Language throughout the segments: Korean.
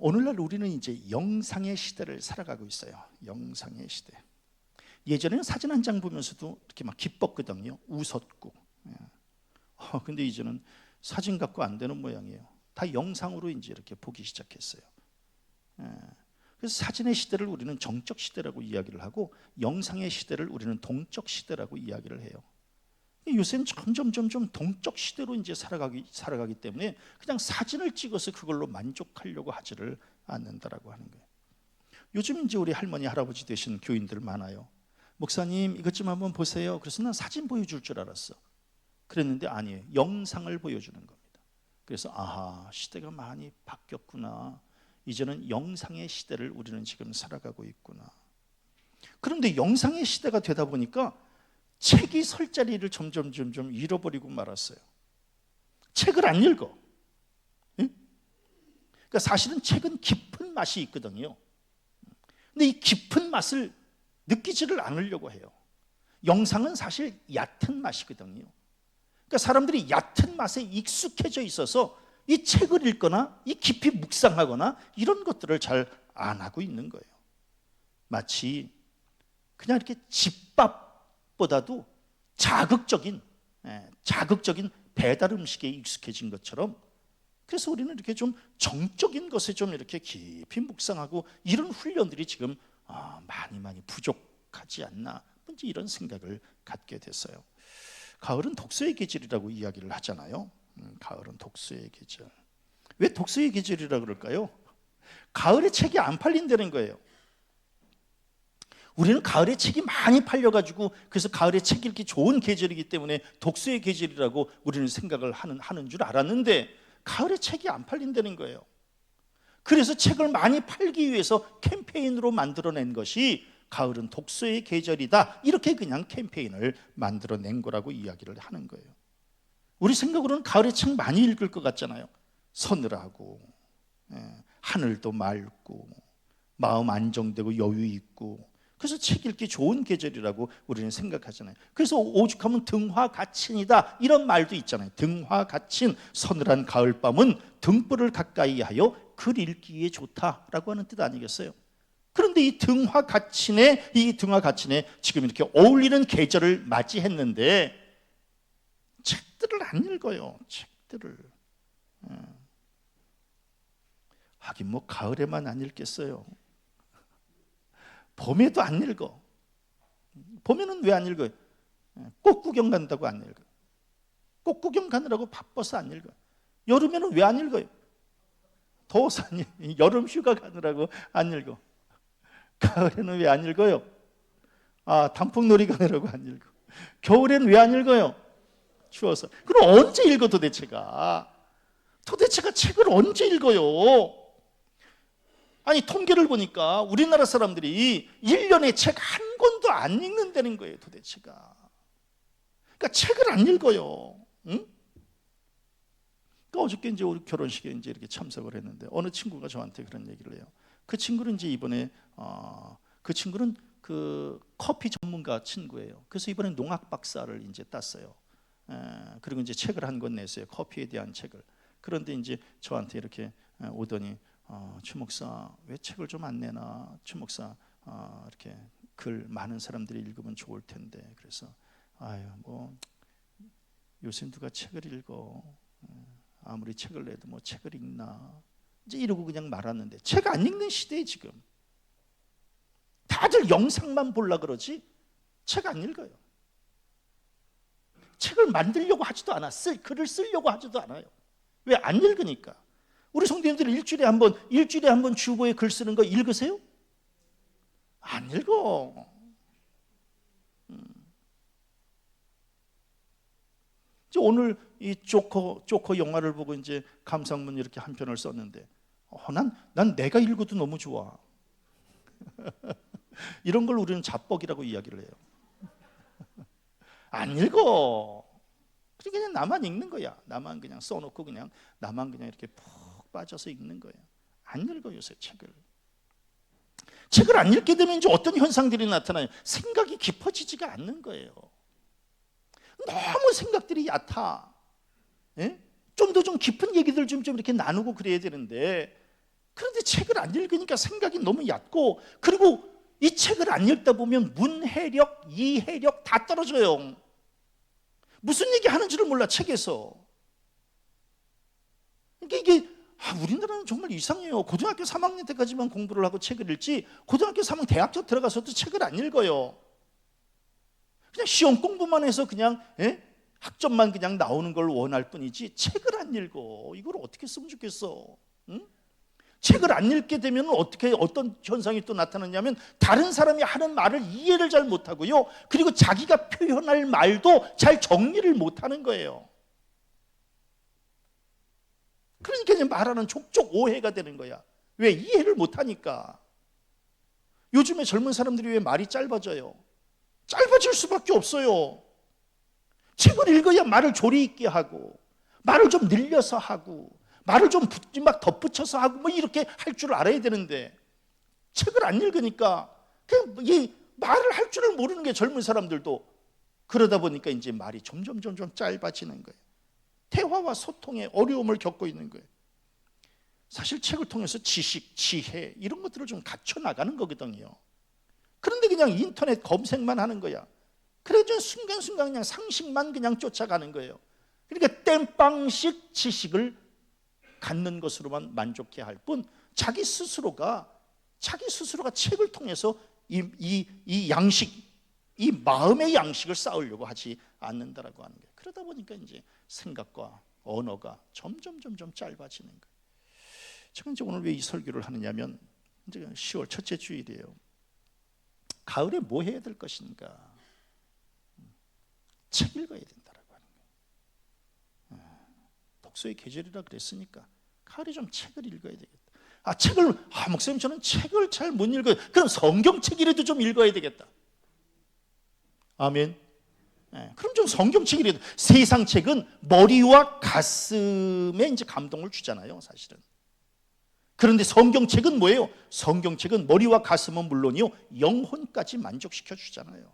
오늘날 우리는 이제 영상의 시대를 살아가고 있어요. 영상의 시대. 예전에는 사진 한 장 보면서도 이렇게 막 기뻤거든요. 웃었고. 근데 이제는 사진 갖고 안 되는 모양이에요. 다 영상으로 이제 이렇게 보기 시작했어요. 그래서 사진의 시대를 우리는 정적 시대라고 이야기를 하고, 영상의 시대를 우리는 동적 시대라고 이야기를 해요. 요새는 점점 동적 시대로 이제 살아가기 때문에 그냥 사진을 찍어서 그걸로 만족하려고 하지를 않는다라고 하는 거예요. 요즘 이제 우리 할머니 할아버지 되신 교인들 많아요. 목사님 이것 좀 한번 보세요. 그래서 난 사진 보여줄 줄 알았어. 그랬는데 아니에요. 영상을 보여주는 겁니다. 그래서 아하, 시대가 많이 바뀌었구나. 이제는 영상의 시대를 우리는 지금 살아가고 있구나. 그런데 영상의 시대가 되다 보니까 책이 설 자리를 점점 잃어버리고 말았어요. 책을 안 읽어. 그러니까 사실은 책은 깊은 맛이 있거든요. 근데 이 깊은 맛을 느끼지를 않으려고 해요. 영상은 사실 얕은 맛이거든요. 그러니까 사람들이 얕은 맛에 익숙해져 있어서 이 책을 읽거나 이 깊이 묵상하거나 이런 것들을 잘 안 하고 있는 거예요. 마치 그냥 이렇게 집밥보다도 자극적인 배달 음식에 익숙해진 것처럼, 그래서 우리는 이렇게 좀 정적인 것에 좀 이렇게 깊이 묵상하고 이런 훈련들이 지금 많이 부족하지 않나, 이제 이런 생각을 갖게 됐어요. 가을은 독서의 계절이라고 이야기를 하잖아요. 가을은 독서의 계절. 왜 독서의 계절이라고 그럴까요? 가을에 책이 안 팔린다는 거예요. 우리는 가을에 책이 많이 팔려가지고 그래서 가을에 책 읽기 좋은 계절이기 때문에 독서의 계절이라고 우리는 생각을 하는 줄 알았는데, 가을에 책이 안 팔린다는 거예요. 그래서 책을 많이 팔기 위해서 캠페인으로 만들어낸 것이 가을은 독서의 계절이다, 이렇게 그냥 캠페인을 만들어낸 거라고 이야기를 하는 거예요. 우리 생각으로는 가을에 책 많이 읽을 것 같잖아요. 서늘하고 하늘도 맑고 마음 안정되고 여유 있고, 그래서 책 읽기 좋은 계절이라고 우리는 생각하잖아요. 그래서 오죽하면 등화가친이다 이런 말도 있잖아요. 등화가친, 서늘한 가을밤은 등불을 가까이 하여 글 읽기에 좋다라고 하는 뜻 아니겠어요? 그런데 이 등화가친에 지금 이렇게 어울리는 계절을 맞이했는데 책들을 안 읽어요. 책들을. 하긴 뭐 가을에만 안 읽겠어요. 봄에도 안 읽어. 봄에는 왜 안 읽어요? 꽃 구경 간다고 안 읽어요. 꽃 구경 가느라고 바빠서 안 읽어요. 여름에는 왜 안 읽어요? 더워서 안 읽어요. 여름 휴가 가느라고 안 읽어. 가을에는 왜 안 읽어요? 단풍놀이 가느라고 안 읽어. 겨울에는 왜 안 읽어요? 추워서. 그럼 언제 읽어 도대체가? 도대체가 책을 언제 읽어요? 아니, 통계를 보니까 우리나라 사람들이 1년에 책 한 권도 안 읽는다는 거예요, 도대체가. 그러니까 책을 안 읽어요. 응? 그러니까 어저께 이제 우리 결혼식에 이제 이렇게 참석을 했는데 어느 친구가 저한테 그런 얘기를 해요. 그 친구는 이제 이번에 그 친구는 그 커피 전문가 친구예요. 그래서 이번에 농학 박사를 이제 땄어요. 그리고 이제 책을 한 권 냈어요. 커피에 대한 책을. 그런데 이제 저한테 이렇게 오더니 최 목사 왜 책을 좀 안 내나? 최 목사 이렇게 글 많은 사람들이 읽으면 좋을 텐데. 그래서 뭐 요새 누가 책을 읽어? 아무리 책을 내도 뭐 책을 읽나? 이제 이러고 그냥 말았는데, 책 안 읽는 시대에 지금 다들 영상만 보려 그러지 책 안 읽어요. 책을 만들려고 하지도 않아. 글을 쓰려고 하지도 않아요. 왜? 안 읽으니까. 우리 성도님들 일주일에 한 번 주보에 글 쓰는 거 읽으세요? 안 읽어. 오늘 이 조커 영화를 보고 이제 감상문 이렇게 한 편을 썼는데, 난 내가 읽어도 너무 좋아. 이런 걸 우리는 자뻑이라고 이야기를 해요. 안 읽어. 그냥 나만 읽는 거야. 나만 그냥 써놓고 그냥 나만 그냥 이렇게 푹 빠져서 읽는 거예요. 안 읽어 요새 책을. 책을 안 읽게 되면 이제 어떤 현상들이 나타나요? 생각이 깊어지지가 않는 거예요. 너무 생각들이 얕아. 좀 더 좀 깊은 얘기들 좀 이렇게 나누고 그래야 되는데 그런데 책을 안 읽으니까 생각이 너무 얕고, 그리고 이 책을 안 읽다 보면 문해력, 이해력 다 떨어져요. 무슨 얘기 하는지를 몰라, 책에서. 그러니까 이게 우리나라는 정말 이상해요. 고등학교 3학년 때까지만 공부를 하고 책을 읽지, 고등학교 3학년 대학교 들어가서도 책을 안 읽어요. 그냥 시험 공부만 해서 그냥 학점만 그냥 나오는 걸 원할 뿐이지 책을 안 읽어. 이걸 어떻게 쓰면 좋겠어? 응? 책을 안 읽게 되면 어떤 현상이 또 나타나냐면, 다른 사람이 하는 말을 이해를 잘 못하고요, 그리고 자기가 표현할 말도 잘 정리를 못하는 거예요. 그러니까 이제 말하는 족족 오해가 되는 거야. 왜? 이해를 못하니까. 요즘에 젊은 사람들이 왜 말이 짧아져요? 짧아질 수밖에 없어요. 책을 읽어야 말을 조리 있게 하고, 말을 좀 늘려서 하고, 말을 좀 막 덧붙여서 하고, 뭐 이렇게 할 줄 알아야 되는데, 책을 안 읽으니까 그냥 이 말을 할 줄을 모르는 게 젊은 사람들도. 그러다 보니까 이제 말이 점점 짧아지는 거예요. 대화와 소통에 어려움을 겪고 있는 거예요. 사실 책을 통해서 지식, 지혜 이런 것들을 좀 갖춰 나가는 거거든요. 그런데 그냥 인터넷 검색만 하는 거야. 그래서 순간순간 그냥 상식만 그냥 쫓아가는 거예요. 그러니까 땜빵식 지식을 갖는 것으로만 만족해 할 뿐, 자기 스스로가 책을 통해서 이 양식, 이 마음의 양식을 쌓으려고 하지 않는다라고 하는 거예요. 그러다 보니까 이제 생각과 언어가 점점 짧아지는 거예요. 제가 이제 오늘 왜 이 설교를 하느냐면, 이제 10월 첫째 주일이에요. 가을에 뭐 해야 될 것인가? 책 읽어야 된다라고 하는 거예요. 독서의 계절이라 그랬으니까 가을에 좀 책을 읽어야 되겠다. 목사님 저는 책을 잘 못 읽어요. 그럼 성경책이라도 좀 읽어야 되겠다. 아멘. 그럼 좀 성경책이라도. 세상 책은 머리와 가슴에 이제 감동을 주잖아요, 사실은. 그런데 성경책은 뭐예요? 성경책은 머리와 가슴은 물론이요, 영혼까지 만족시켜 주잖아요.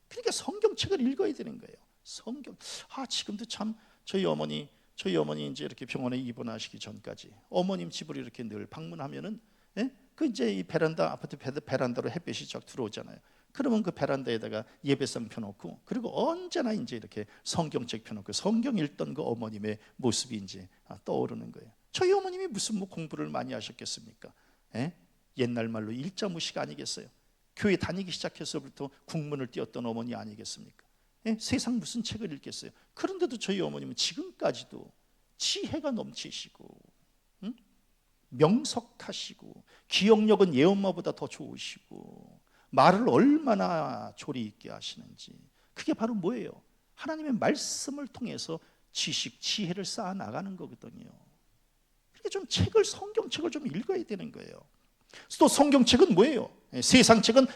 그러니까 성경책을 읽어야 되는 거예요. 지금도 참 저희 어머니 이제 이렇게 병원에 입원하시기 전까지 어머님 집으로 이렇게 늘 방문하면은, 그 이제 이 아파트 베란다로 햇빛이 쫙 들어오잖아요. 그러면 그 베란다에다가 예배상 펴놓고, 그리고 언제나 이제 이렇게 성경책 펴놓고 성경 읽던 그 어머님의 모습이 이제 떠오르는 거예요. 저희 어머님이 무슨 공부를 많이 하셨겠습니까? 옛날 말로 일자무시가 아니겠어요? 교회 다니기 시작해서부터 국문을 띄웠던 어머니 아니겠습니까? 세상 무슨 책을 읽겠어요? 그런데도 저희 어머님은 지금까지도 지혜가 넘치시고, 명석하시고, 기억력은 예엄마보다 더 좋으시고, 말을 얼마나 조리 있게 하시는지. 그게 바로 뭐예요? 하나님의 말씀을 통해서 지식, 지혜를 쌓아 나가는 거거든요. 그러니까 좀 성경책을 좀 읽어야 되는 거예요. 또 성경책은 뭐예요? 세상 책은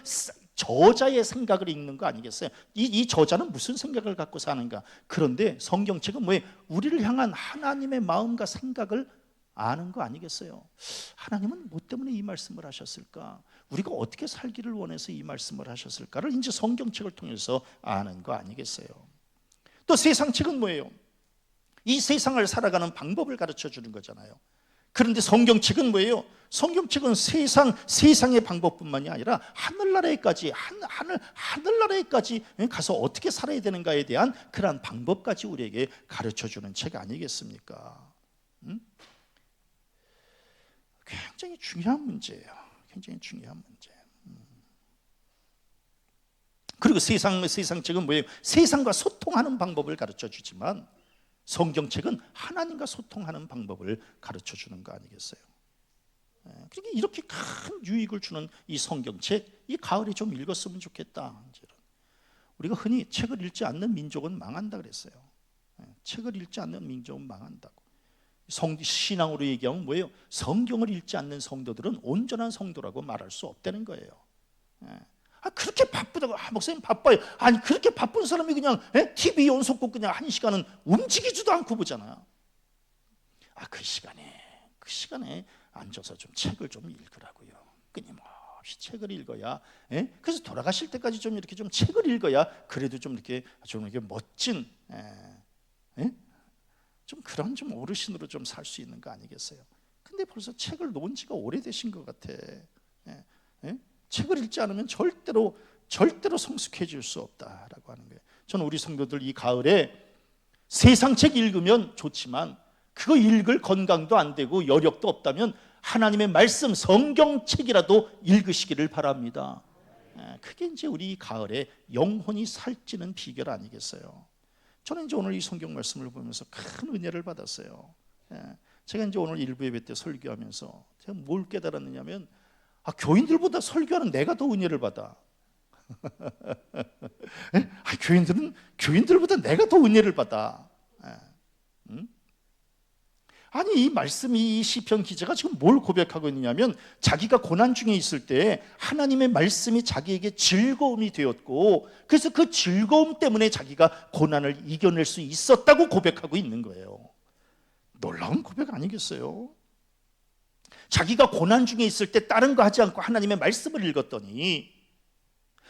저자의 생각을 읽는 거 아니겠어요? 이 저자는 무슨 생각을 갖고 사는가? 그런데 성경책은 뭐예요? 우리를 향한 하나님의 마음과 생각을 아는 거 아니겠어요? 하나님은 뭐 때문에 이 말씀을 하셨을까? 우리가 어떻게 살기를 원해서 이 말씀을 하셨을까를 이제 성경책을 통해서 아는 거 아니겠어요? 또 세상 책은 뭐예요? 이 세상을 살아가는 방법을 가르쳐 주는 거잖아요. 그런데 성경책은 뭐예요? 성경책은 세상의 방법뿐만이 아니라 하늘나라에까지 가서 어떻게 살아야 되는가에 대한 그러한 방법까지 우리에게 가르쳐주는 책 아니겠습니까? 굉장히 중요한 문제예요. 굉장히 중요한 문제. 그리고 세상책은 뭐예요? 세상과 소통하는 방법을 가르쳐주지만 성경책은 하나님과 소통하는 방법을 가르쳐주는 거 아니겠어요? 그러니까 이렇게 큰 유익을 주는 이 성경책, 이 가을에 좀 읽었으면 좋겠다. 우리가 흔히 책을 읽지 않는 민족은 망한다 그랬어요. 책을 읽지 않는 민족은 망한다고. 신앙으로 얘기하면 뭐예요? 성경을 읽지 않는 성도들은 온전한 성도라고 말할 수 없다는 거예요. 그렇게 바쁘다고. 목사님 바빠요. 아니 그렇게 바쁜 사람이 그냥 TV 연속곡 그냥 1시간은 움직이지도 않고 보잖아. 그 시간에 앉아서 좀 책을 좀 읽으라고요. 끊임없이 책을 읽어야. 그래서 돌아가실 때까지 좀 이렇게 좀 책을 읽어야 그래도 좀 이렇게 멋진 좀 그런 좀 어르신으로 좀 살 수 있는 거 아니겠어요? 근데 벌써 책을 놓은 지가 오래되신 것 같아. 책을 읽지 않으면 절대로 성숙해질 수 없다라고 하는 거예요. 저는 우리 성도들 이 가을에 세상 책 읽으면 좋지만 그거 읽을 건강도 안 되고 여력도 없다면 하나님의 말씀 성경책이라도 읽으시기를 바랍니다. 그게 이제 우리 가을에 영혼이 살찌는 비결 아니겠어요? 저는 이제 오늘 이 성경 말씀을 보면서 큰 은혜를 받았어요. 제가 이제 오늘 일부 예배 때 설교하면서 제가 뭘 깨달았느냐면 교인들보다 설교하는 내가 더 은혜를 받아. 교인들보다 내가 더 은혜를 받아. 아니 이 말씀이 이 시편 기자가 지금 뭘 고백하고 있느냐면 자기가 고난 중에 있을 때 하나님의 말씀이 자기에게 즐거움이 되었고 그래서 그 즐거움 때문에 자기가 고난을 이겨낼 수 있었다고 고백하고 있는 거예요. 놀라운 고백 아니겠어요? 자기가 고난 중에 있을 때 다른 거 하지 않고 하나님의 말씀을 읽었더니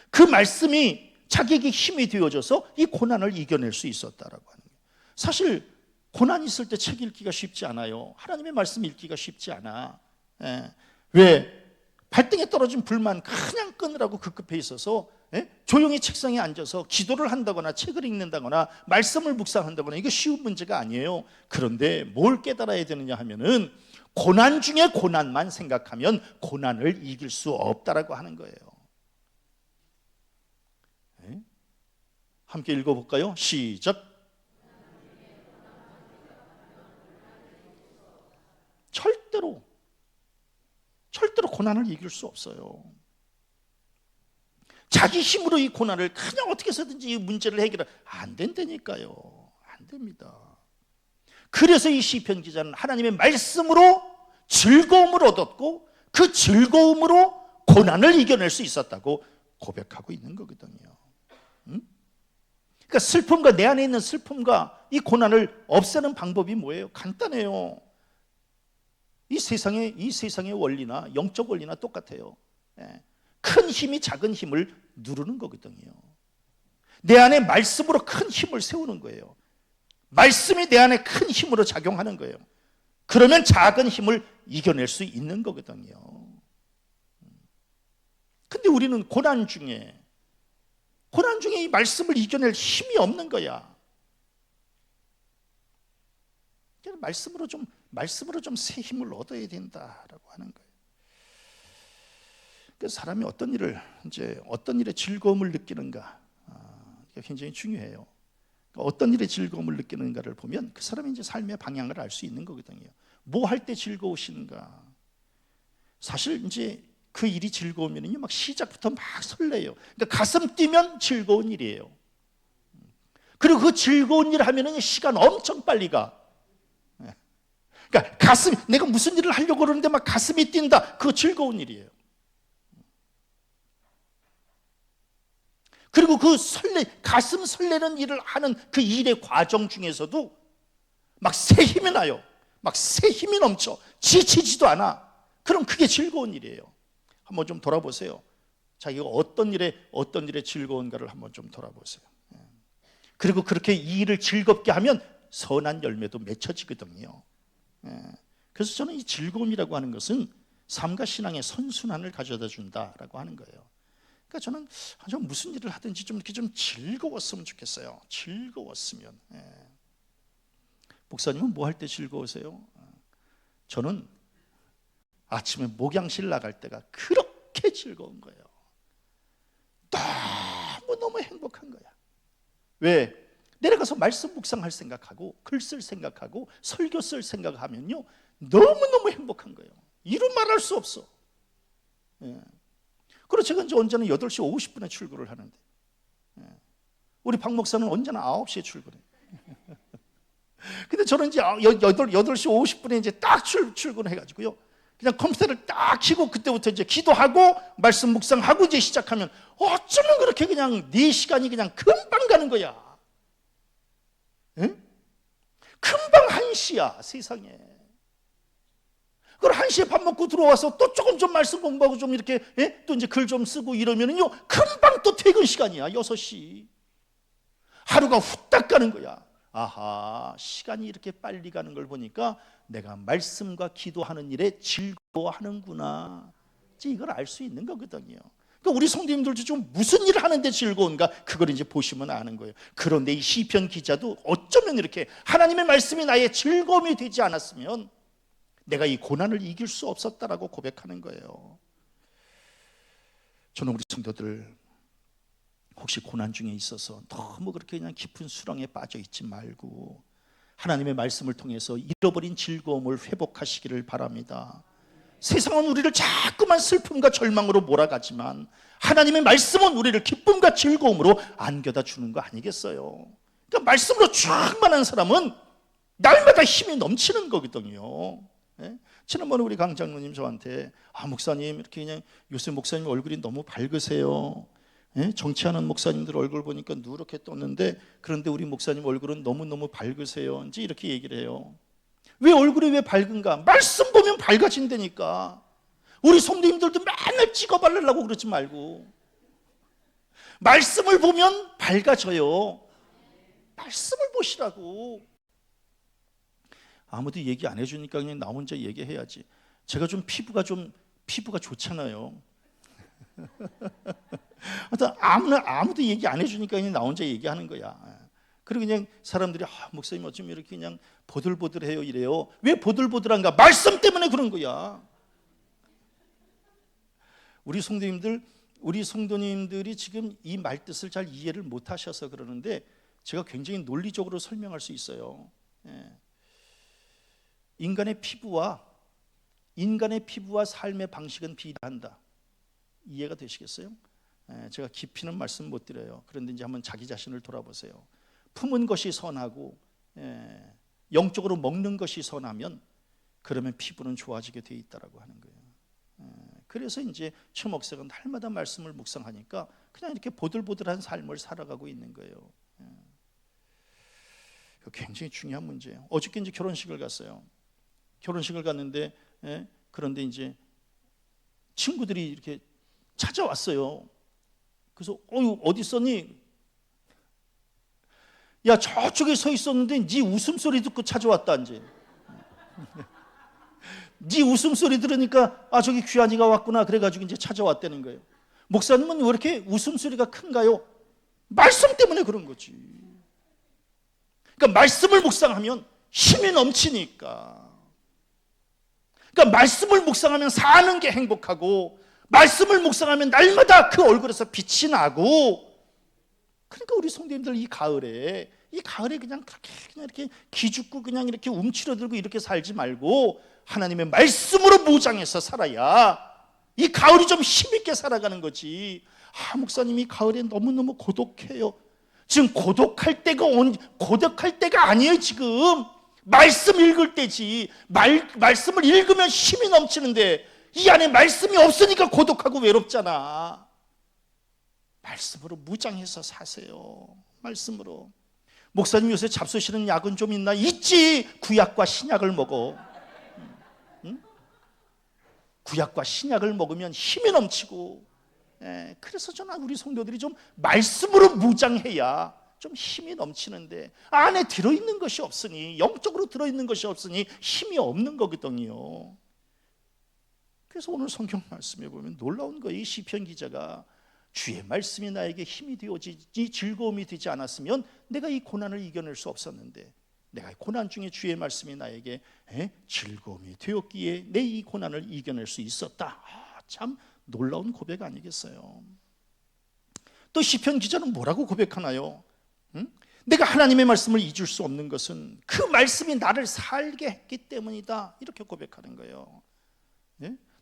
그 말씀이 자기에게 힘이 되어져서 이 고난을 이겨낼 수 있었다라고 하는 거예요. 사실 고난 있을 때 책 읽기가 쉽지 않아요. 하나님의 말씀 읽기가 쉽지 않아. 왜? 발등에 떨어진 불만 그냥 끊으라고 급급해 있어서 조용히 책상에 앉아서 기도를 한다거나 책을 읽는다거나 말씀을 묵상한다거나 이거 쉬운 문제가 아니에요. 그런데 뭘 깨달아야 되느냐 하면은 고난 중에 고난만 생각하면 고난을 이길 수 없다라고 하는 거예요. 함께 읽어볼까요? 시작. 절대로 고난을 이길 수 없어요. 자기 힘으로 이 고난을 그냥 어떻게 해서든지 이 문제를 해결을 안 된다니까요. 안 됩니다. 그래서 이 시편 기자는 하나님의 말씀으로 즐거움을 얻었고 그 즐거움으로 고난을 이겨낼 수 있었다고 고백하고 있는 거거든요. 그러니까 슬픔과 내 안에 있는 슬픔과 이 고난을 없애는 방법이 뭐예요? 간단해요. 이 세상의 원리나 영적 원리나 똑같아요. 큰 힘이 작은 힘을 누르는 거거든요. 내 안에 말씀으로 큰 힘을 세우는 거예요. 말씀이 내 안에 큰 힘으로 작용하는 거예요. 그러면 작은 힘을 이겨낼 수 있는 거거든요. 근데 우리는 고난 중에 이 말씀을 이겨낼 힘이 없는 거야. 말씀으로 좀 새 힘을 얻어야 된다라고 하는 거예요. 그 사람이 어떤 일에 즐거움을 느끼는가, 굉장히 중요해요. 어떤 일에 즐거움을 느끼는가를 보면 그 사람이 이제 삶의 방향을 알 수 있는 거거든요. 뭐 할 때 즐거우신가? 사실 이제 그 일이 즐거우면요, 막 시작부터 막 설레요. 그러니까 가슴 뛰면 즐거운 일이에요. 그리고 그 즐거운 일 하면은 시간 엄청 빨리 가. 그러니까 내가 무슨 일을 하려고 그러는데 막 가슴이 뛴다. 그거 즐거운 일이에요. 그리고 그 가슴 설레는 일을 하는 그 일의 과정 중에서도 막 새 힘이 나요. 막 새 힘이 넘쳐. 지치지도 않아. 그럼 그게 즐거운 일이에요. 한번 좀 돌아보세요. 자기가 어떤 일에 즐거운가를 한번 좀 돌아보세요. 그리고 그렇게 이 일을 즐겁게 하면 선한 열매도 맺혀지거든요. 그래서 저는 이 즐거움이라고 하는 것은 삶과 신앙의 선순환을 가져다 준다라고 하는 거예요. 그러니까 저는 무슨 일을 하든지 좀 이렇게 좀 즐거웠으면 좋겠어요. 즐거웠으면. 목사님은 뭐 할 때 즐거우세요? 저는 아침에 목양실 나갈 때가 그렇게 즐거운 거예요. 너무 행복한 거야. 왜? 내려가서 말씀 묵상할 생각하고 글 쓸 생각하고 설교 쓸 생각하면요 너무너무 행복한 거예요. 이루 말할 수 없어. 그리고 제가 이제 언제나 8시 50분에 출근을 하는데 우리 박 목사는 언제나 9시에 출근해요. 근데 저는 이제 8시 50분에 이제 딱 출근해가지고요 그냥 컴퓨터를 딱 켜고 그때부터 이제 기도하고 말씀 묵상하고 이제 시작하면 어쩌면 그렇게 그냥 4시간이 그냥 금방 가는 거야. 응? 금방 1시야 세상에. 그걸 1시에 밥 먹고 들어와서 또 조금 좀 말씀 공부하고 좀 이렇게 또 이제 글 좀 쓰고 이러면은요 금방 또 퇴근 시간이야 6시. 하루가 후딱 가는 거야. 아하, 시간이 이렇게 빨리 가는 걸 보니까 내가 말씀과 기도하는 일에 즐거워하는구나. 이제 이걸 알 수 있는 거거든요. 그러니까 우리 성도님들도 좀 무슨 일을 하는데 즐거운가, 그걸 이제 보시면 아는 거예요. 그런데 이 시편 기자도 어쩌면 이렇게 하나님의 말씀이 나의 즐거움이 되지 않았으면 내가 이 고난을 이길 수 없었다라고 고백하는 거예요. 저는 우리 성도들 혹시 고난 중에 있어서 너무 그렇게 그냥 깊은 수렁에 빠져 있지 말고 하나님의 말씀을 통해서 잃어버린 즐거움을 회복하시기를 바랍니다. 세상은 우리를 자꾸만 슬픔과 절망으로 몰아가지만 하나님의 말씀은 우리를 기쁨과 즐거움으로 안겨다 주는 거 아니겠어요? 그러니까 말씀으로 충만한 사람은 날마다 힘이 넘치는 거거든요. 예? 지난번에 우리 강 장로님 저한테 목사님 이렇게 그냥 요새 목사님 얼굴이 너무 밝으세요. 예? 정치하는 목사님들 얼굴 보니까 누렇게 떴는데 그런데 우리 목사님 얼굴은 너무너무 밝으세요. 이제 이렇게 얘기를 해요. 왜 얼굴이 왜 밝은가? 말씀 보면 밝아진다니까. 우리 성도님들도 맨날 찍어 바르려고 그러지 말고 말씀을 보면 밝아져요. 말씀을 보시라고. 아무도 얘기 안 해주니까 그냥 나 혼자 얘기해야지. 제가 좀 피부가 좋잖아요. 아무도 얘기 안 해주니까 그냥 나 혼자 얘기하는 거야. 그리고 그냥 사람들이 목사님 어쩜 이렇게 그냥 보들보들해요 이래요. 왜 보들보들한가? 말씀 때문에 그런 거야. 우리 성도님들이 지금 이 말뜻을 잘 이해를 못 하셔서 그러는데 제가 굉장히 논리적으로 설명할 수 있어요. 인간의 피부와 삶의 방식은 비례한다. 이해가 되시겠어요? 제가 깊이는 말씀 못 드려요. 그런데 이제 한번 자기 자신을 돌아보세요. 품은 것이 선하고 영적으로 먹는 것이 선하면 그러면 피부는 좋아지게 돼 있다라고 하는 거예요. 그래서 이제 최 목사가 날마다 말씀을 묵상하니까 그냥 이렇게 보들보들한 삶을 살아가고 있는 거예요. 굉장히 중요한 문제예요. 어저께 이제 결혼식을 갔어요. 결혼식을 갔는데 그런데 이제 친구들이 이렇게 찾아왔어요. 그래서 어디 있었니? 야, 저쪽에 서 있었는데 네 웃음소리 듣고 찾아왔다 이제. 네 웃음소리 들으니까 저기 귀한이가 왔구나 그래가지고 이제 찾아왔다는 거예요. 목사님은 왜 이렇게 웃음소리가 큰가요? 말씀 때문에 그런 거지. 그러니까 말씀을 묵상하면 힘이 넘치니까. 그러니까 말씀을 묵상하면 사는 게 행복하고 말씀을 묵상하면 날마다 그 얼굴에서 빛이 나고. 그러니까 우리 성도님들 이 가을에 그냥 이렇게 기죽고 그냥 이렇게 움츠러들고 이렇게 살지 말고 하나님의 말씀으로 무장해서 살아야 이 가을이 좀 힘있게 살아가는 거지. 목사님 이 가을에 너무너무 고독해요. 지금 고독할 때가 아니에요. 지금 말씀 읽을 때지. 말씀을 읽으면 힘이 넘치는데 이 안에 말씀이 없으니까 고독하고 외롭잖아. 말씀으로 무장해서 사세요. 말씀으로. 목사님 요새 잡수시는 약은 좀 있나? 있지. 구약과 신약을 먹어. 응? 구약과 신약을 먹으면 힘이 넘치고. 그래서 저는 우리 성도들이 좀 말씀으로 무장해야 좀 힘이 넘치는데 안에 들어있는 것이 없으니, 영적으로 들어있는 것이 없으니 힘이 없는 거거든요. 그래서 오늘 성경 말씀에 보면 놀라운 거예요. 이 시편 기자가 주의 말씀이 나에게 힘이 되어지지 즐거움이 되지 않았으면 내가 이 고난을 이겨낼 수 없었는데 내가 고난 중에 주의 말씀이 나에게 즐거움이 되었기에 내 이 고난을 이겨낼 수 있었다. 참 놀라운 고백 아니겠어요? 또 시편 기자는 뭐라고 고백하나요? 내가 하나님의 말씀을 잊을 수 없는 것은 그 말씀이 나를 살게 했기 때문이다. 이렇게 고백하는 거예요.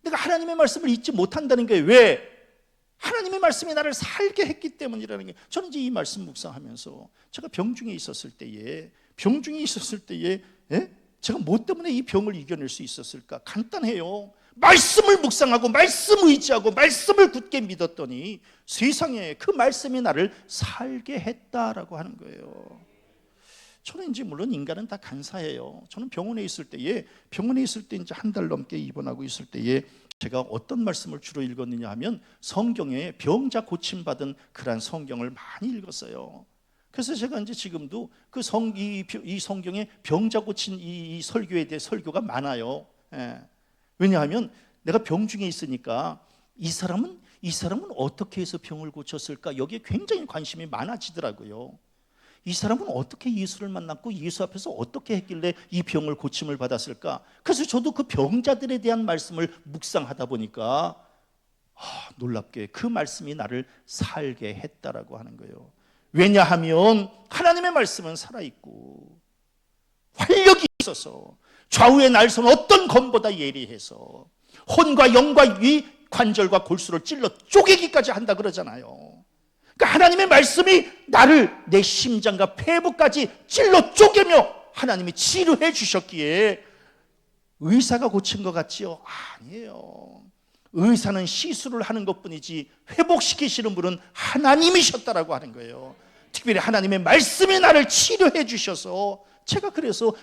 내가 하나님의 말씀을 잊지 못한다는 게 왜? 하나님의 말씀이 나를 살게 했기 때문이라는 게. 저는 이제 이 말씀 묵상하면서 제가 병중에 있었을 때에 제가 뭐 때문에 이 병을 이겨낼 수 있었을까? 간단해요. 말씀을 묵상하고 말씀 의지하고 말씀을 굳게 믿었더니 세상에 그 말씀이 나를 살게 했다라고 하는 거예요. 저는 이제 물론 인간은 다 간사해요. 저는 병원에 있을 때 이제 한 달 넘게 입원하고 있을 때에 제가 어떤 말씀을 주로 읽었느냐 하면 성경에 병자 고침받은 그러한 성경을 많이 읽었어요. 그래서 제가 이제 지금도 이 성경에 병자 고친 이 설교에 대해 설교가 많아요. 예. 왜냐하면 내가 병 중에 있으니까 이 사람은 어떻게 해서 병을 고쳤을까? 여기에 굉장히 관심이 많아지더라고요. 이 사람은 어떻게 예수를 만났고 예수 앞에서 어떻게 했길래 이 병을 고침을 받았을까? 그래서 저도 그 병자들에 대한 말씀을 묵상하다 보니까 놀랍게 그 말씀이 나를 살게 했다라고 하는 거예요. 왜냐하면 하나님의 말씀은 살아있고 활력이 있어서 좌우의 날선 어떤 검보다 예리해서 혼과 영과 위 관절과 골수를 찔러 쪼개기까지 한다 그러잖아요. 그러니까 하나님의 말씀이 나를 내 심장과 폐부까지 찔러 쪼개며 하나님이 치료해 주셨기에 의사가 고친 것 같지요? 아니에요. 의사는 시술을 하는 것뿐이지 회복시키시는 분은 하나님이셨다라고 하는 거예요. 특별히 하나님의 말씀이 나를 치료해 주셔서 제가 그래서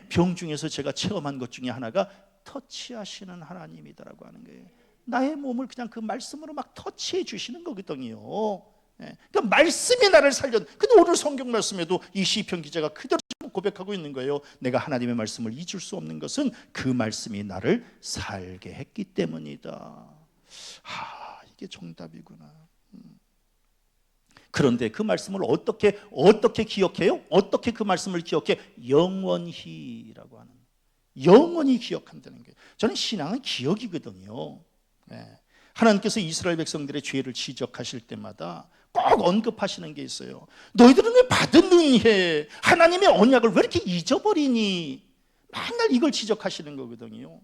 병 중에서 제가 체험한 것 중에 하나가 터치하시는 하나님이다라고 하는 거예요. 나의 몸을 그냥 그 말씀으로 막 터치해 주시는 거거든요. 그러니까 말씀이 나를 살렸. 근데 오늘 성경 말씀에도 이 시편 기자가 그대로 고백하고 있는 거예요. 내가 하나님의 말씀을 잊을 수 없는 것은 그 말씀이 나를 살게 했기 때문이다. 이게 정답이구나. 그런데 그 말씀을 어떻게 기억해요? 어떻게 그 말씀을 기억해? 영원히라고 하는, 영원히 기억한다는 게, 저는 신앙은 기억이거든요. 하나님께서 이스라엘 백성들의 죄를 지적하실 때마다 꼭 언급하시는 게 있어요. 너희들은 왜 받은 은혜, 하나님의 언약을 왜 이렇게 잊어버리니? 맨날 이걸 지적하시는 거거든요.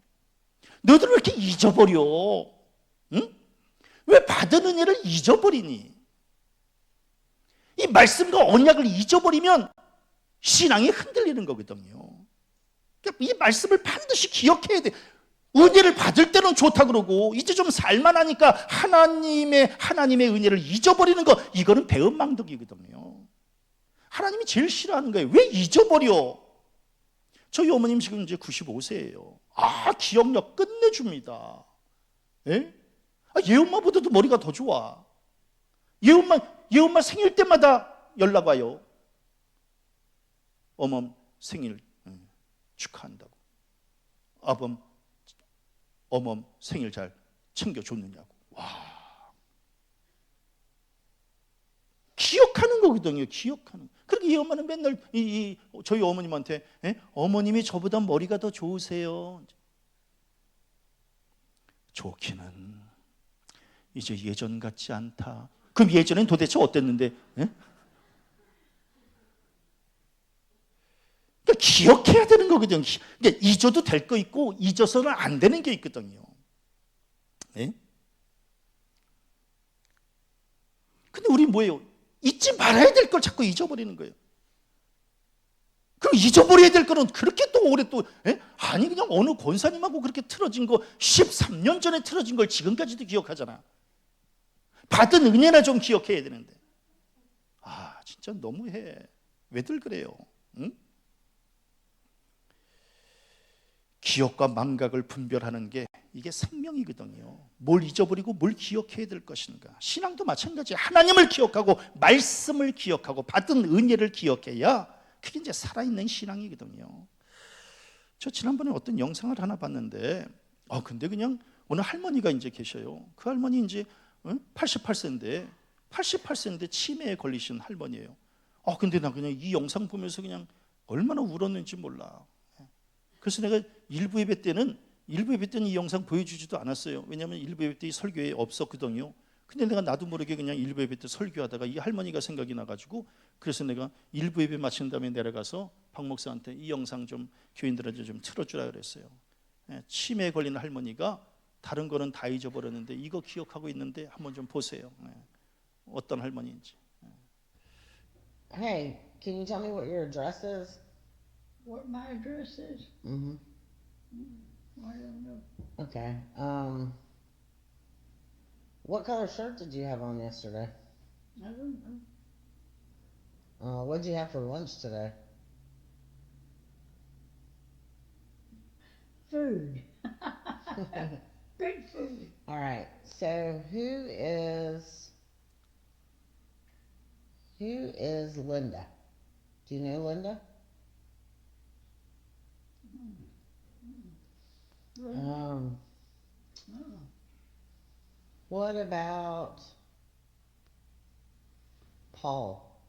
너희들은 왜 이렇게 잊어버려? 응? 왜 받은 은혜를 잊어버리니? 이 말씀과 언약을 잊어버리면 신앙이 흔들리는 거거든요. 그러니까 이 말씀을 반드시 기억해야 돼. 은혜를 받을 때는 좋다 그러고 이제 좀 살만하니까 하나님의 은혜를 잊어버리는 거, 이거는 배은망덕이거든요. 하나님이 제일 싫어하는 거예요. 왜 잊어버려? 저희 어머님 지금 이제 95세예요. 기억력 끝내줍니다. 예? 얘 엄마보다도 머리가 더 좋아. 얘 엄마 생일 때마다 연락 와요. 어멈 생일 축하한다고. 어멈 생일 잘 챙겨줬느냐고. 기억하는 거거든요. 기억하는. 그렇게 이 엄마는 맨날 저희 어머님한테 어머님이 저보다 머리가 더 좋으세요. 좋기는 이제 예전 같지 않다. 그럼 예전엔 도대체 어땠는데? 그러니까 기억해야 되는 거거든요. 그러니까 잊어도 될 거 있고 잊어서는 안 되는 게 있거든요. 근데 우리 뭐예요? 잊지 말아야 될 걸 자꾸 잊어버리는 거예요. 그럼 잊어버려야 될 거는 그렇게 또 오래 아니 그냥 어느 권사님하고 그렇게 틀어진 거 13년 전에 틀어진 걸 지금까지도 기억하잖아. 받은 은혜나 좀 기억해야 되는데. 진짜 너무해. 왜들 그래요? 응? 기억과 망각을 분별하는 게 이게 생명이거든요. 뭘 잊어버리고 뭘 기억해야 될 것인가. 신앙도 마찬가지예요. 하나님을 기억하고 말씀을 기억하고 받은 은혜를 기억해야 그게 이제 살아있는 신앙이거든요. 저 지난번에 어떤 영상을 하나 봤는데 근데 그냥 어느 할머니가 이제 계셔요. 그 할머니 이제 88세인데 치매에 걸리신 할머니예요. 근데 나 그냥 이 영상 보면서 그냥 얼마나 울었는지 몰라. 그래서 내가 일부 예배 때는 이 영상 보여주지도 않았어요. 왜냐하면 일부 예배 때 이 설교에 없었거든요. 근데 내가 나도 모르게 그냥 일부 예배 때 설교하다가 이 할머니가 생각이 나가지고, 그래서 내가 일부 예배 마친 다음에 내려가서 박 목사한테 이 영상 좀 교인들한테 좀 틀어주라 그랬어요. 치매에 걸린 할머니가 다른 거는 다 잊어버렸는데 이거 기억하고 있는데 한번 좀 보세요. 어떤 할머니인지. Hey, can you tell me what your address is? What my address is? Mm-hmm. I don't know. Okay. What color shirt did you have on yesterday? I don't know. What'd you have for lunch today? Food. Good food. All right. So who is Who is Linda? Do you know Linda? Um, Oh, what about Paul?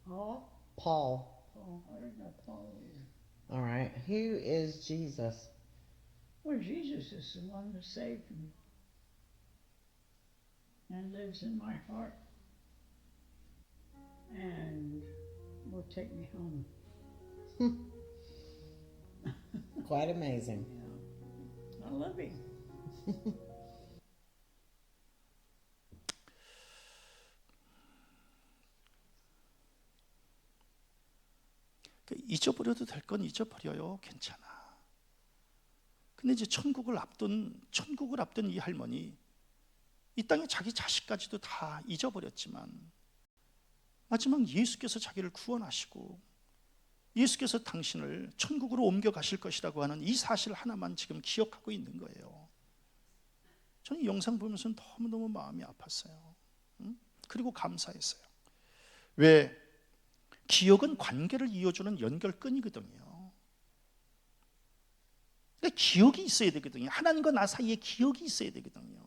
Paul? Paul. Paul, I don't know Paul either. All right. Who is Jesus? Well, Jesus is the one that saved me and lives in my heart and will take me home. Quite amazing. I love him. 잊어버려도 될 건 잊어버려요. 괜찮아. 근데 이제 천국을 앞둔 이 할머니, 이 땅에 자기 자식까지도 다 잊어버렸지만 마지막 예수께서 자기를 구원하시고 예수께서 당신을 천국으로 옮겨가실 것이라고 하는 이 사실 하나만 지금 기억하고 있는 거예요. 저는 이 영상 보면서 너무너무 마음이 아팠어요. 그리고 감사했어요. 왜? 기억은 관계를 이어주는 연결끈이거든요. 그러니까 기억이 있어야 되거든요. 하나님과 나 사이에 기억이 있어야 되거든요.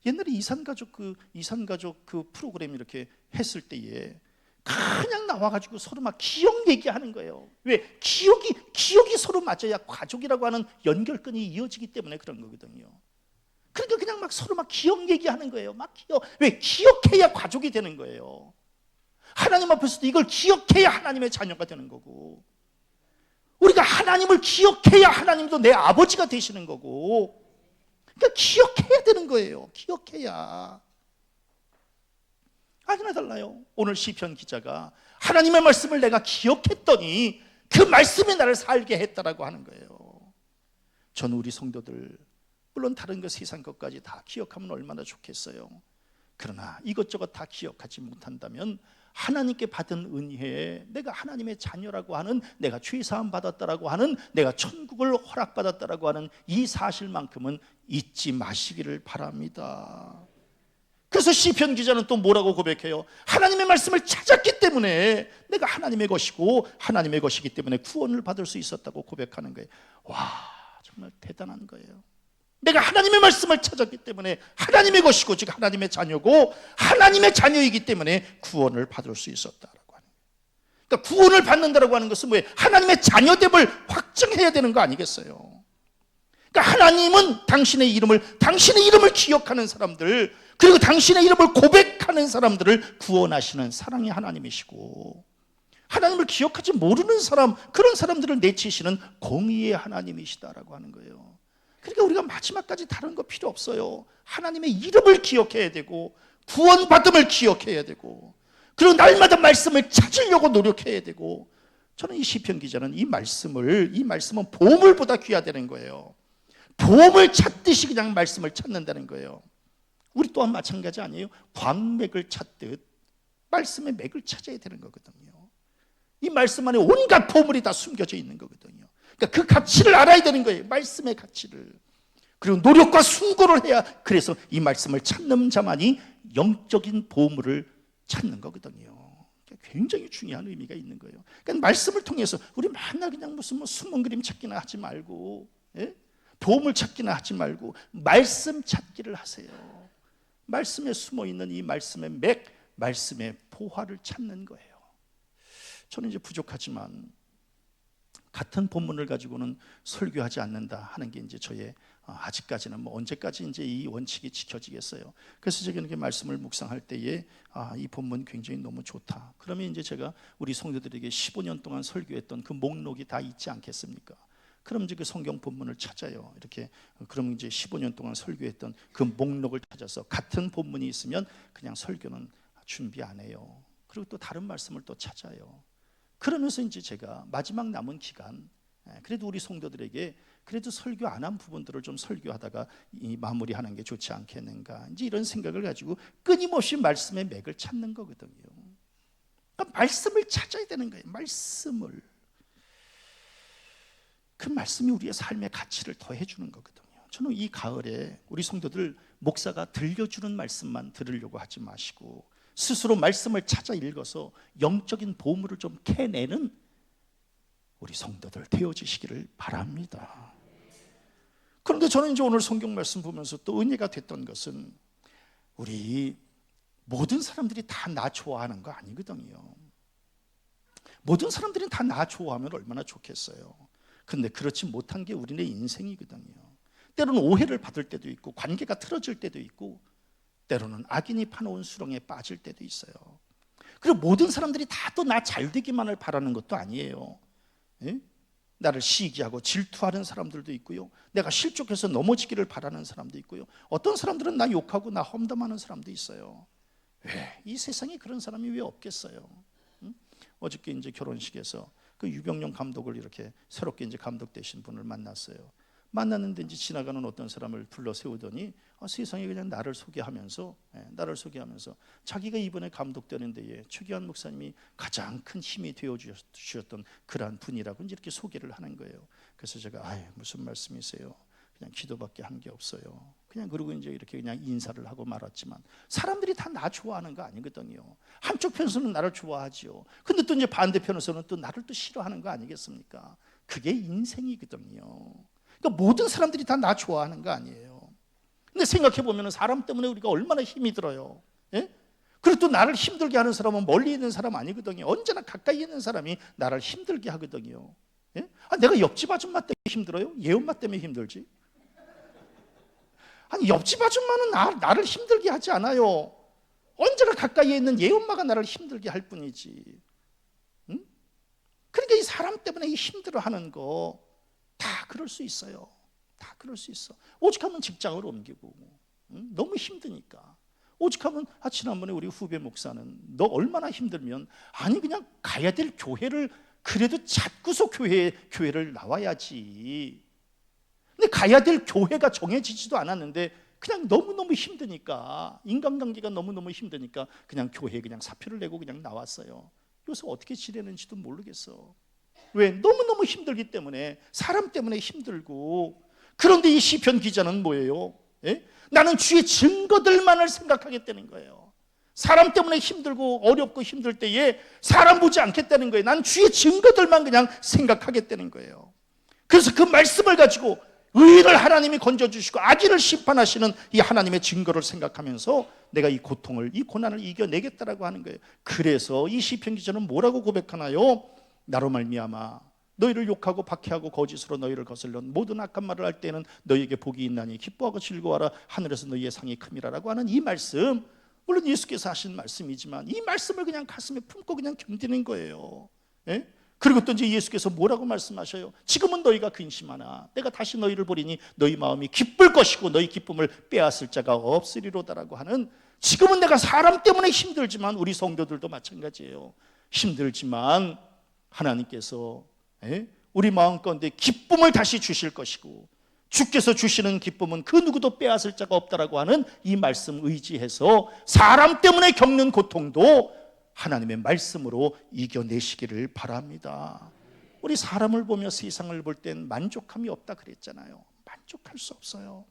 옛날에 이산가족 그 프로그램 이렇게 했을 때에 그냥 나와가지고 서로 막 기억 얘기하는 거예요. 왜? 기억이 서로 맞아야 가족이라고 하는 연결끈이 이어지기 때문에 그런 거거든요. 그러니까 그냥 막 서로 막 기억 얘기하는 거예요. 막 기억. 왜? 기억해야 가족이 되는 거예요. 하나님 앞에서도 이걸 기억해야 하나님의 자녀가 되는 거고, 우리가 하나님을 기억해야 하나님도 내 아버지가 되시는 거고, 그러니까 기억해야 되는 거예요. 기억해야. 아니나 달라요. 오늘 시편 기자가 하나님의 말씀을 내가 기억했더니 그 말씀이 나를 살게 했다라고 하는 거예요. 저는 우리 성도들, 물론 다른 것 세상 것까지 다 기억하면 얼마나 좋겠어요. 그러나 이것저것 다 기억하지 못한다면 하나님께 받은 은혜에 내가 하나님의 자녀라고 하는, 내가 죄사함 받았다라고 하는, 내가 천국을 허락받았다라고 하는 이 사실만큼은 잊지 마시기를 바랍니다. 그래서 시편 기자는 또 뭐라고 고백해요? 하나님의 말씀을 찾았기 때문에 내가 하나님의 것이고 하나님의 것이기 때문에 구원을 받을 수 있었다고 고백하는 거예요. 와, 정말 대단한 거예요. 내가 하나님의 말씀을 찾았기 때문에 하나님의 것이고 즉 하나님의 자녀고 하나님의 자녀이기 때문에 구원을 받을 수 있었다라고 하는 거예요. 그러니까 구원을 받는다라고 하는 것은 뭐예요? 하나님의 자녀됨을 확증해야 되는 거 아니겠어요? 그러니까 하나님은 당신의 이름을 기억하는 사람들, 그리고 당신의 이름을 고백하는 사람들을 구원하시는 사랑의 하나님이시고, 하나님을 기억하지 모르는 사람, 그런 사람들을 내치시는 공의의 하나님이시다라고 하는 거예요. 그러니까 우리가 마지막까지 다른 거 필요 없어요. 하나님의 이름을 기억해야 되고 구원받음을 기억해야 되고, 그리고 날마다 말씀을 찾으려고 노력해야 되고, 저는 이 시편 기자는 이 말씀은 보물보다 귀하다는 거예요. 보물 찾듯이 그냥 말씀을 찾는다는 거예요. 우리 또한 마찬가지 아니에요? 광맥을 찾듯 말씀의 맥을 찾아야 되는 거거든요. 이 말씀 안에 온갖 보물이 다 숨겨져 있는 거거든요. 그러니까 그 가치를 알아야 되는 거예요. 말씀의 가치를. 그리고 노력과 수고를 해야, 그래서 이 말씀을 찾는 자만이 영적인 보물을 찾는 거거든요. 그러니까 굉장히 중요한 의미가 있는 거예요. 그러니까 말씀을 통해서 우리 맨날 그냥 무슨 숨은 그림 찾기나 하지 말고, 예? 보물 찾기나 하지 말고 말씀 찾기를 하세요. 말씀에 숨어있는 이 말씀의 맥, 말씀의 포화를 찾는 거예요. 저는 이제 부족하지만 같은 본문을 가지고는 설교하지 않는다 하는 게 이제 저의 아직까지는 언제까지 이제 이 원칙이 지켜지겠어요. 그래서 제가 이렇게 말씀을 묵상할 때에 이 본문 굉장히 너무 좋다. 그러면 이제 제가 우리 성도들에게 15년 동안 설교했던 그 목록이 다 있지 않겠습니까? 그럼 이제 그 성경 본문을 찾아요. 이렇게 그럼 이제 15년 동안 설교했던 그 목록을 찾아서 같은 본문이 있으면 그냥 설교는 준비 안 해요. 그리고 또 다른 말씀을 또 찾아요. 그러면서 이제 제가 마지막 남은 기간, 그래도 우리 성도들에게 그래도 설교 안 한 부분들을 좀 설교하다가 이 마무리하는 게 좋지 않겠는가, 이제 이런 생각을 가지고 끊임없이 말씀의 맥을 찾는 거거든요. 그러니까 말씀을 찾아야 되는 거예요. 말씀을. 그 말씀이 우리의 삶의 가치를 더해주는 거거든요. 저는 이 가을에 우리 성도들, 목사가 들려주는 말씀만 들으려고 하지 마시고 스스로 말씀을 찾아 읽어서 영적인 보물을 좀 캐내는 우리 성도들 되어지시기를 바랍니다. 그런데 저는 이제 오늘 성경 말씀 보면서 또 은혜가 됐던 것은 우리 모든 사람들이 다 나 좋아하는 거 아니거든요. 모든 사람들이 다 나 좋아하면 얼마나 좋겠어요. 근데 그렇지 못한 게 우리네 인생이거든요. 때로는 오해를 받을 때도 있고 관계가 틀어질 때도 있고 때로는 악인이 파놓은 수렁에 빠질 때도 있어요. 그리고 모든 사람들이 다 또 나 잘 되기만을 바라는 것도 아니에요. 예? 나를 시기하고 질투하는 사람들도 있고요, 내가 실족해서 넘어지기를 바라는 사람도 있고요, 어떤 사람들은 나 욕하고 나 험담하는 사람도 있어요. 왜? 이 세상에 그런 사람이 왜 없겠어요? 응? 어저께 이제 결혼식에서 그 유병용 감독을 이렇게 새롭게 이제 감독 되신 분을 만났어요. 만났는데 이제 지나가는 어떤 사람을 불러 세우더니 세상에 그냥 나를 소개하면서 자기가 이번에 감독되는 데에 최기환 목사님이 가장 큰 힘이 되어 주셨던 그러한 분이라고 이제 이렇게 소개를 하는 거예요. 그래서 제가 무슨 말씀이세요? 그냥 기도밖에 한 게 없어요. 그냥 그러고 이제 이렇게 그냥 인사를 하고 말았지만 사람들이 다 나 좋아하는 거 아니거든요. 한쪽 편에서는 나를 좋아하지요. 근데 또 이제 반대편에서는 또 나를 또 싫어하는 거 아니겠습니까? 그게 인생이거든요. 그러니까 모든 사람들이 다 나 좋아하는 거 아니에요. 근데 생각해 보면 사람 때문에 우리가 얼마나 힘이 들어요. 예? 그리고 또 나를 힘들게 하는 사람은 멀리 있는 사람 아니거든요. 언제나 가까이 있는 사람이 나를 힘들게 하거든요. 예? 내가 옆집 아줌마 때문에 힘들어요? 얘 엄마 때문에 힘들지? 옆집 아줌마는 나를 힘들게 하지 않아요. 언제나 가까이에 있는 얘 엄마가 나를 힘들게 할 뿐이지. 응? 그러니까 이 사람 때문에 이 힘들어하는 거 다 그럴 수 있어요. 다 그럴 수 있어. 오직하면 직장을 옮기고, 응? 너무 힘드니까. 오직하면 지난번에 우리 후배 목사는 너 얼마나 힘들면 그냥 가야 될 교회를 그래도 찾고서 교회를 나와야지. 근데 가야 될 교회가 정해지지도 않았는데 그냥 너무너무 힘드니까, 인간관계가 너무너무 힘드니까 그냥 교회에 그냥 사표를 내고 그냥 나왔어요. 요새 어떻게 지내는지도 모르겠어. 왜? 너무너무 힘들기 때문에, 사람 때문에 힘들고. 그런데 이 시편 기자는 뭐예요? 예? 나는 주의 증거들만을 생각하겠다는 거예요. 사람 때문에 힘들고 어렵고 힘들 때에 사람 보지 않겠다는 거예요. 난 주의 증거들만 그냥 생각하겠다는 거예요. 그래서 그 말씀을 가지고 의를 하나님이 건져주시고 악인을 심판하시는 이 하나님의 증거를 생각하면서 내가 이 고통을, 이 고난을 이겨내겠다라고 하는 거예요. 그래서 이 시편 기자는 뭐라고 고백하나요? 나로 말미암아 너희를 욕하고 박해하고 거짓으로 너희를 거슬러 모든 악한 말을 할 때는 너희에게 복이 있나니 기뻐하고 즐거워하라, 하늘에서 너희의 상이 큼이라라고 하는 이 말씀, 물론 예수께서 하신 말씀이지만 이 말씀을 그냥 가슴에 품고 그냥 견디는 거예요. 예? 그리고 또 이제 예수께서 뭐라고 말씀하셔요? 지금은 너희가 근심하나 내가 다시 너희를 보리니 너희 마음이 기쁠 것이고 너희 기쁨을 빼앗을 자가 없으리로다라고 하는, 지금은 내가 사람 때문에 힘들지만 우리 성도들도 마찬가지예요. 힘들지만 하나님께서 우리 마음 가운데 기쁨을 다시 주실 것이고 주께서 주시는 기쁨은 그 누구도 빼앗을 자가 없다라고 하는 이 말씀 의지해서 사람 때문에 겪는 고통도 하나님의 말씀으로 이겨내시기를 바랍니다. 우리 사람을 보며 세상을 볼 땐 만족함이 없다 그랬잖아요. 만족할 수 없어요.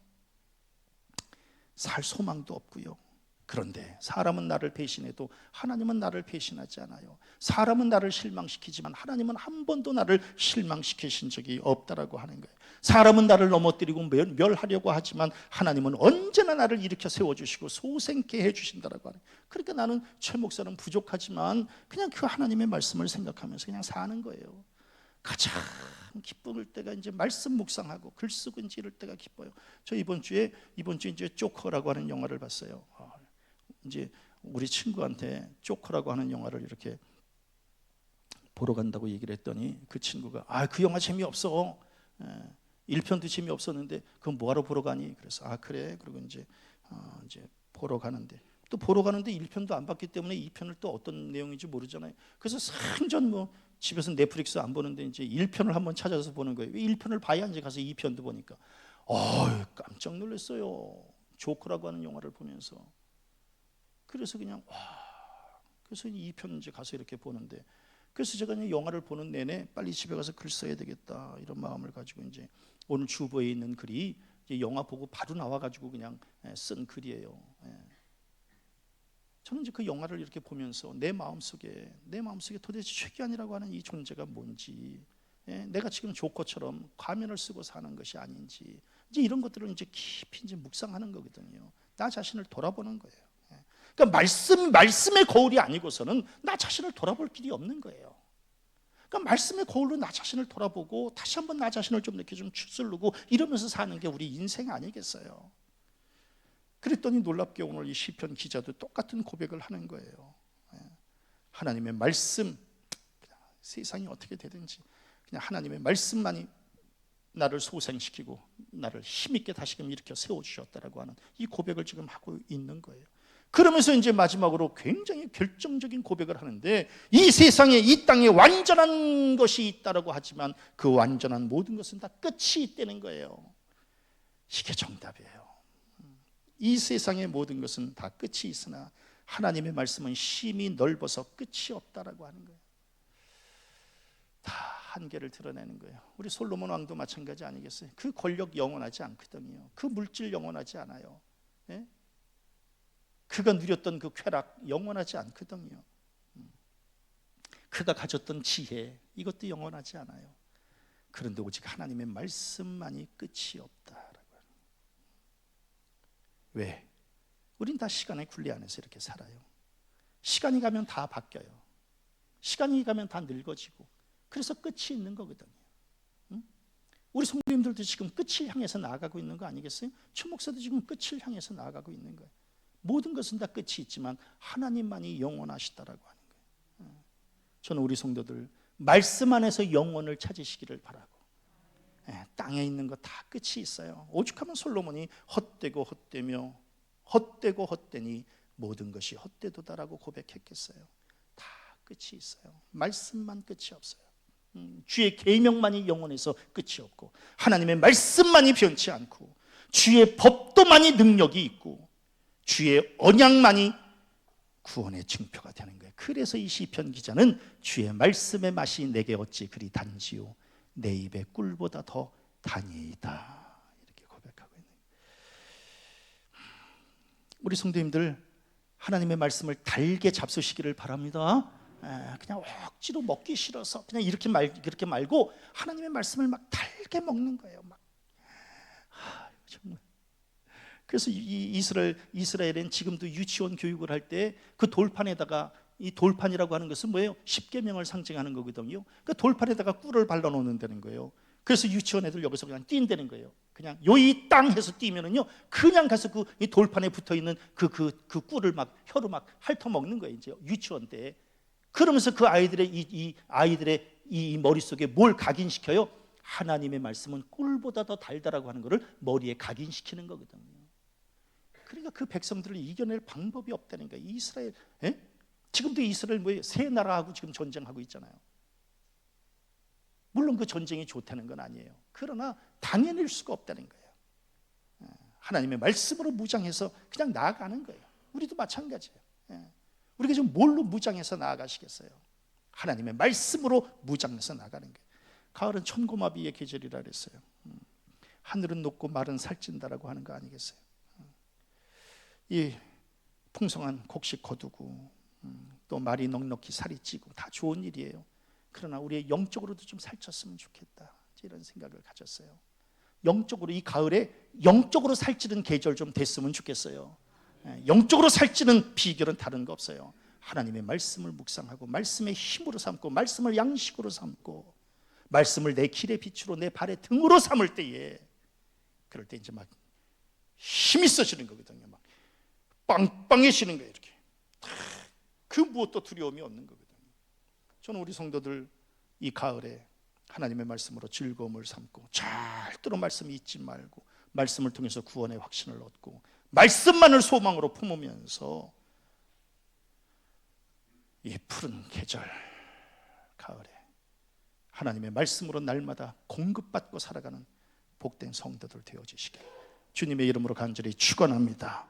살 소망도 없고요. 그런데 사람은 나를 배신해도 하나님은 나를 배신하지 않아요. 사람은 나를 실망시키지만 하나님은 한 번도 나를 실망시키신 적이 없다라고 하는 거예요. 사람은 나를 넘어뜨리고 멸하려고 하지만 하나님은 언제나 나를 일으켜 세워주시고 소생케 해주신다라고 하는 거예요. 그러니까 나는 최 목사는 부족하지만 그냥 그 하나님의 말씀을 생각하면서 그냥 사는 거예요. 가장 기쁠 때가 이제 말씀 묵상하고 글 쓰고 이제 이럴 때가 기뻐요. 저 이번 주에 이제 조커라고 하는 영화를 봤어요. 이제 우리 친구한테 조커라고 하는 영화를 이렇게 보러 간다고 얘기를 했더니 그 친구가 그 영화 재미없어. 1편도 재미없었는데 그건 뭐하러 보러 가니? 그래서 그래. 그리고 이제 보러 가는데 1편도 안 봤기 때문에 2편을 또 어떤 내용인지 모르잖아요. 그래서 생전 집에서 넷플릭스 안 보는데 이제 1편을 한번 찾아서 보는 거예요. 1편을 봐야 이제 가서 2편도 보니까 깜짝 놀랐어요. 조커라고 하는 영화를 보면서. 그래서 그냥 그래서 2편 이제 가서 이렇게 보는데, 그래서 제가 그냥 영화를 보는 내내 빨리 집에 가서 글 써야 되겠다 이런 마음을 가지고 이제 오늘 주보에 있는 글이 이제 영화 보고 바로 나와가지고 그냥 쓴 글이에요. 저는 이제 그 영화를 이렇게 보면서 내 마음속에 도대체 최기환이라고 하는 이 존재가 뭔지, 내가 지금 조커처럼 가면을 쓰고 사는 것이 아닌지, 이제 이런 것들을 이제 깊이 이제 묵상하는 거거든요. 나 자신을 돌아보는 거예요. 그러니까 말씀의 거울이 아니고서는 나 자신을 돌아볼 길이 없는 거예요. 그러니까 말씀의 거울로 나 자신을 돌아보고 다시 한번 나 자신을 좀 이렇게 좀 추스르고 이러면서 사는 게 우리 인생 아니겠어요? 그랬더니 놀랍게 오늘 이 시편 기자도 똑같은 고백을 하는 거예요. 하나님의 말씀, 세상이 어떻게 되든지 그냥 하나님의 말씀만이 나를 소생시키고 나를 힘있게 다시금 일으켜 세워주셨다라고 하는 이 고백을 지금 하고 있는 거예요. 그러면서 이제 마지막으로 굉장히 결정적인 고백을 하는데, 이 세상에 이 땅에 완전한 것이 있다라고 하지만 그 완전한 모든 것은 다 끝이 있다는 거예요. 이게 정답이에요. 이 세상의 모든 것은 다 끝이 있으나 하나님의 말씀은 심히 넓어서 끝이 없다라고 하는 거예요. 다 한계를 드러내는 거예요. 우리 솔로몬 왕도 마찬가지 아니겠어요? 그 권력 영원하지 않거든요. 그 물질 영원하지 않아요. 예? 그가 누렸던 그 쾌락 영원하지 않거든요. 그가 가졌던 지혜 이것도 영원하지 않아요. 그런데 오직 하나님의 말씀만이 끝이 없다라고 하는. 왜? 우린 다 시간의 굴레 안에서 이렇게 살아요. 시간이 가면 다 바뀌어요. 시간이 가면 다 늙어지고, 그래서 끝이 있는 거거든요. 우리 성도님들도 지금 끝을 향해서 나아가고 있는 거 아니겠어요? 최 목사도 지금 끝을 향해서 나아가고 있는 거예요. 모든 것은 다 끝이 있지만 하나님만이 영원하시다라고 하는 거예요. 저는 우리 성도들 말씀 안에서 영원을 찾으시기를 바라고, 땅에 있는 거 다 끝이 있어요. 오죽하면 솔로몬이 헛되고 헛되며 헛되고 헛되니 모든 것이 헛되도다라고 고백했겠어요. 다 끝이 있어요. 말씀만 끝이 없어요. 주의 계명만이 영원해서 끝이 없고, 하나님의 말씀만이 변치 않고, 주의 법도만이 능력이 있고, 주의 언약만이 구원의 증표가 되는 거예요. 그래서 이 시편 기자는 주의 말씀의 맛이 내게 어찌 그리 단지요 내 입의 꿀보다 더 다니이다 이렇게 고백하고 있는 거예요. 우리 성도님들 하나님의 말씀을 달게 잡수시기를 바랍니다. 그냥 억지로 먹기 싫어서 그냥 그렇게 말고 하나님의 말씀을 막 달게 먹는 거예요. 막. 정말. 그래서 이스라엘은 지금도 유치원 교육을 할 때 그 돌판에다가, 이 돌판이라고 하는 것은 뭐예요? 십계명을 상징하는 거거든요. 그 돌판에다가 꿀을 발라 놓는다는 거예요. 그래서 유치원 애들 여기서 그냥 뛴다는 거예요. 그냥 요이 땅 해서 뛰면은요, 그냥 가서 이 돌판에 붙어 있는 그 꿀을 막 혀로 막 핥아 먹는 거예요. 이제 유치원 때. 그러면서 그 아이들의 이 머릿속에 뭘 각인시켜요? 하나님의 말씀은 꿀보다 더 달다라고 하는 것을 머리에 각인시키는 거거든요. 그러니까 그 백성들을 이겨낼 방법이 없다는 거예요. 이스라엘, 지금도 이스라엘 뭐예요? 세 나라하고 지금 전쟁하고 있잖아요. 물론 그 전쟁이 좋다는 건 아니에요. 그러나 당해낼 수가 없다는 거예요. 하나님의 말씀으로 무장해서 그냥 나아가는 거예요. 우리도 마찬가지예요. 우리가 지금 뭘로 무장해서 나아가시겠어요? 하나님의 말씀으로 무장해서 나가는 거예요. 가을은 천고마비의 계절이라 그랬어요. 하늘은 높고 말은 살찐다라고 하는 거 아니겠어요? 이 풍성한 곡식 거두고 또 말이 넉넉히 살이 찌고 다 좋은 일이에요. 그러나 우리의 영적으로도 좀 살쪘으면 좋겠다, 이런 생각을 가졌어요. 영적으로 이 가을에 영적으로 살찌는 계절 좀 됐으면 좋겠어요. 영적으로 살찌는 비결은 다른 거 없어요. 하나님의 말씀을 묵상하고 말씀의 힘으로 삼고 말씀을 양식으로 삼고 말씀을 내 길의 빛으로 내 발의 등으로 삼을 때에, 그럴 때 이제 막 힘이 써지는 거거든요. 막 빵빵해지는 거예요. 이렇게 그 무엇도 두려움이 없는 거거든요. 저는 우리 성도들 이 가을에 하나님의 말씀으로 즐거움을 삼고 절대로 말씀 잊지 말고 말씀을 통해서 구원의 확신을 얻고 말씀만을 소망으로 품으면서 이 푸른 계절 가을에 하나님의 말씀으로 날마다 공급받고 살아가는 복된 성도들 되어주시길 주님의 이름으로 간절히 축원합니다.